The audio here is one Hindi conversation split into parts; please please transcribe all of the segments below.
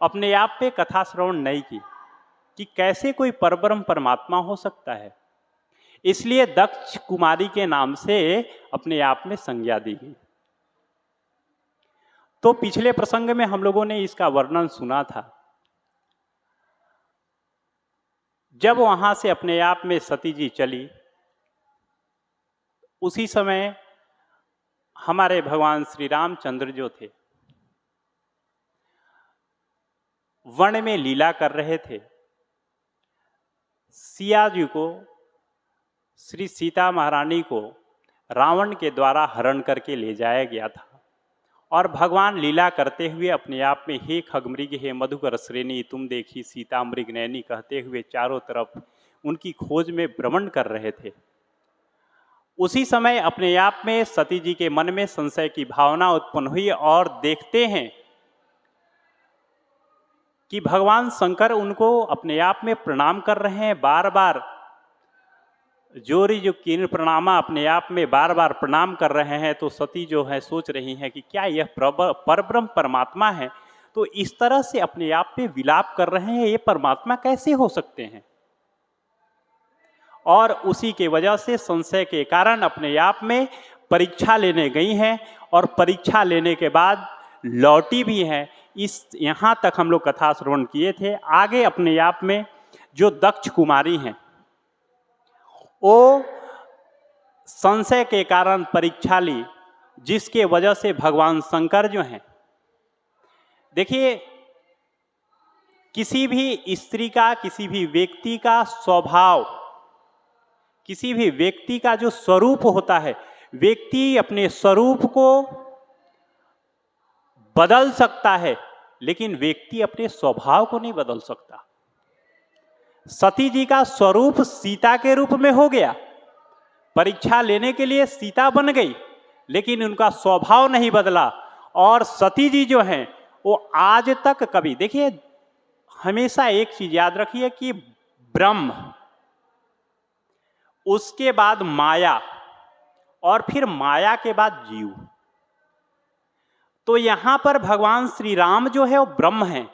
अपने आप पे कथा श्रवण नहीं की कि कैसे कोई परब्रह्म परमात्मा हो सकता है। इसलिए दक्ष कुमारी के नाम से अपने आप में संज्ञा दी गई। तो पिछले प्रसंग में हम लोगों ने इसका वर्णन सुना था। जब वहां से अपने आप में सती जी चली, उसी समय हमारे भगवान श्री रामचंद्र जो थे वन में लीला कर रहे थे। सिया जी को, श्री सीता महारानी को रावण के द्वारा हरण करके ले जाया गया था और भगवान लीला करते हुए अपने आप में हे खगमृग हे मधुकर श्रेणी तुम देखी सीता मृग नैनी कहते हुए चारों तरफ उनकी खोज में भ्रमण कर रहे थे। उसी समय अपने आप में सती जी के मन में संशय की भावना उत्पन्न हुई और देखते हैं कि भगवान शंकर उनको अपने आप में प्रणाम कर रहे हैं। बार बार जोरी जो कीर्ण प्रणामा अपने आप में बार बार प्रणाम कर रहे हैं। तो सती जो है सोच रही हैं कि क्या यह परब्रह्म परमात्मा है। तो इस तरह से अपने आप में विलाप कर रहे हैं, ये परमात्मा कैसे हो सकते हैं। और उसी के वजह से संशय के कारण अपने आप में परीक्षा लेने गई हैं और परीक्षा लेने के बाद लौटी भी हैं। इस यहाँ तक हम लोग कथा श्रवण किए थे। आगे अपने आप में जो दक्ष कुमारी हैं वो संशय के कारण परीक्षा ली, जिसके वजह से भगवान शंकर जो हैं, देखिए किसी भी स्त्री का, किसी भी व्यक्ति का स्वभाव, किसी भी व्यक्ति का जो स्वरूप होता है, व्यक्ति अपने स्वरूप को बदल सकता है लेकिन व्यक्ति अपने स्वभाव को नहीं बदल सकता। सती जी का स्वरूप सीता के रूप में हो गया, परीक्षा लेने के लिए सीता बन गई, लेकिन उनका स्वभाव नहीं बदला। और सती जी जो हैं वो आज तक कभी, देखिए हमेशा एक चीज याद रखिए कि ब्रह्म, उसके बाद माया और फिर माया के बाद जीव। तो यहां पर भगवान श्री राम जो है वो ब्रह्म हैं,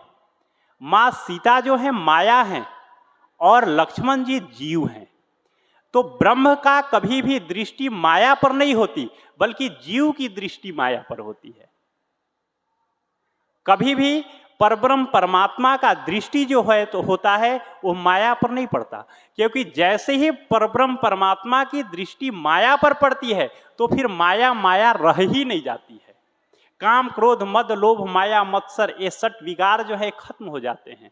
मां सीता जो है माया हैं और लक्ष्मण जी जीव हैं। तो ब्रह्म का कभी भी दृष्टि माया पर नहीं होती, बल्कि जीव की दृष्टि माया पर होती है। कभी भी परब्रह्म परमात्मा का दृष्टि जो है तो होता है वो माया पर नहीं पड़ता, क्योंकि जैसे ही परब्रह्म परमात्मा की दृष्टि माया पर पड़ती है तो फिर माया माया रह ही नहीं जाती है। काम क्रोध मद लोभ माया मत्सर ये सट विकार जो है खत्म हो जाते हैं।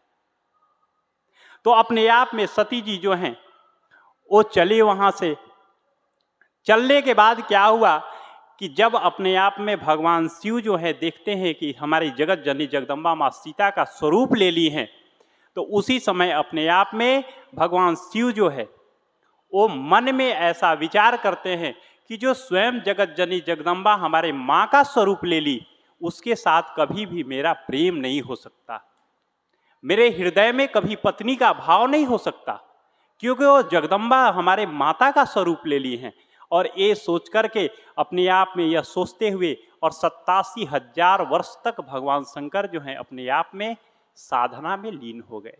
तो अपने आप में सती जी जो हैं वो चले। वहां से चलने के बाद क्या हुआ कि जब अपने आप में भगवान शिव जो है देखते हैं कि हमारी जगत जननी जगदम्बा माँ सीता का स्वरूप ले ली हैं, तो उसी समय अपने आप में भगवान शिव जो है वो मन में ऐसा विचार करते हैं कि जो स्वयं जगत जननी जगदम्बा हमारे माँ का स्वरूप ले ली, उसके साथ कभी भी मेरा प्रेम नहीं हो सकता, मेरे हृदय में कभी पत्नी का भाव नहीं हो सकता, क्योंकि वो जगदम्बा हमारे माता का स्वरूप ले ली हैं। और ये सोच करके अपने आप में यह सोचते हुए और 87,000 वर्ष तक भगवान शंकर जो हैं अपने आप में साधना में लीन हो गए।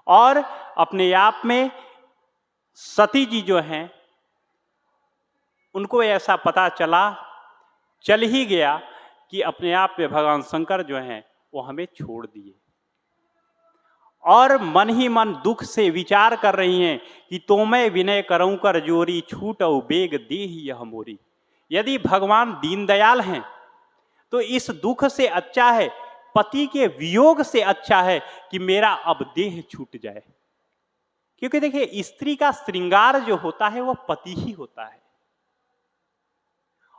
और अपने आप में सती जी जो हैं उनको ऐसा पता चल ही गया कि अपने आप में भगवान शंकर जो हैं वो हमें छोड़ दिए। और मन ही मन दुख से विचार कर रही हैं कि तो मैं विनय करऊं कर जोरी छूटऊ बेग देहि यह मोरी। यदि भगवान दीनदयाल हैं तो इस दुख से अच्छा है, पति के वियोग से अच्छा है कि मेरा अब देह छूट जाए। क्योंकि देखिए स्त्री का श्रृंगार जो होता है वह पति ही होता है,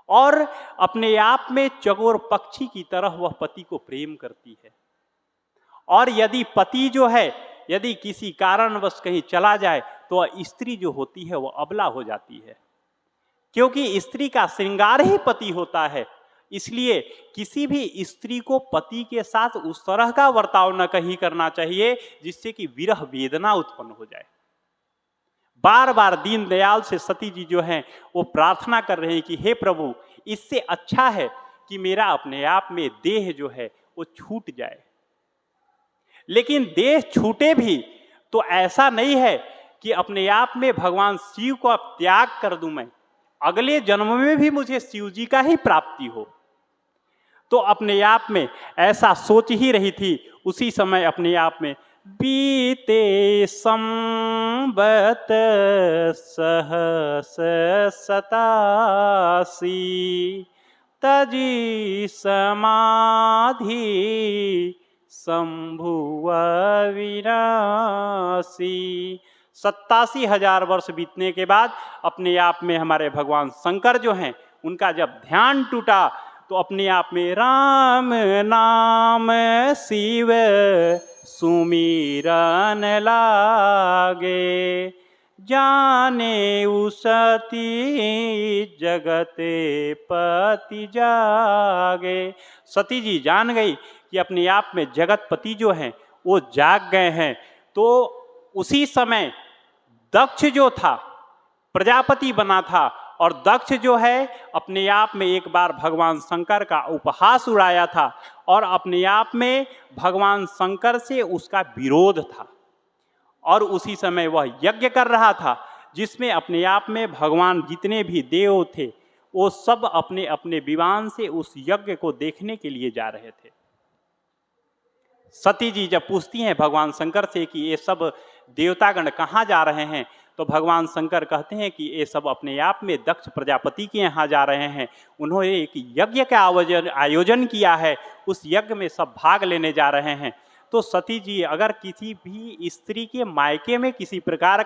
और अपने आप में चकोर पक्षी की तरह वह पति को प्रेम करती है। और यदि पति जो है यदि किसी कारणवश कहीं चला जाए तो स्त्री जो होती है वह अबला हो जाती है, क्योंकि स्त्री का श्रृंगार ही पति होता है। इसलिए किसी भी स्त्री को पति के साथ उस तरह का वर्ताव न कहीं करना चाहिए जिससे कि विरह वेदना उत्पन्न हो जाए। बार बार दीनदयाल से सती जी जो हैं वो प्रार्थना कर रहे हैं कि हे प्रभु, इससे अच्छा है कि मेरा अपने आप में देह जो है वो छूट जाए। लेकिन देह छूटे भी तो ऐसा नहीं है कि अपने आप में भगवान शिव को अब त्याग कर दूं मैं, अगले जन्म में भी मुझे शिव जी का ही प्राप्ति हो। तो अपने आप में ऐसा सोच ही रही थी। उसी समय अपने आप में बीते संबत सहस सतासी तजी समाधि शंभुव विनाशी। 87,000 वर्ष बीतने के बाद अपने आप में हमारे भगवान शंकर जो हैं, उनका जब ध्यान टूटा तो अपने आप में राम नाम शिव सुमिरन लागे, जाने उसती जगते पति जागे। सती जी जान गई कि अपने आप में जगतपति जो हैं वो जाग गए हैं। तो उसी समय दक्ष जो था प्रजापति बना था, और दक्ष जो है अपने आप में एक बार भगवान शंकर का उपहास उड़ाया था और अपने आप में भगवान शंकर से उसका विरोध था। और उसी समय वह यज्ञ कर रहा था जिसमें अपने आप में भगवान जितने भी देव थे वो सब अपने अपने विमान से उस यज्ञ को देखने के लिए जा रहे थे। सती जी जब पूछती हैं भगवान शंकर से कि ये सब देवतागण कहाँ जा रहे हैं, तो भगवान शंकर कहते हैं कि ये सब अपने आप में दक्ष प्रजापति के यहाँ जा रहे हैं। उन्होंने एक यज्ञ का आयोजन किया है, उस यज्ञ में सब भाग लेने जा रहे हैं। तो सती जी अगर किसी भी स्त्री के मायके में किसी प्रकार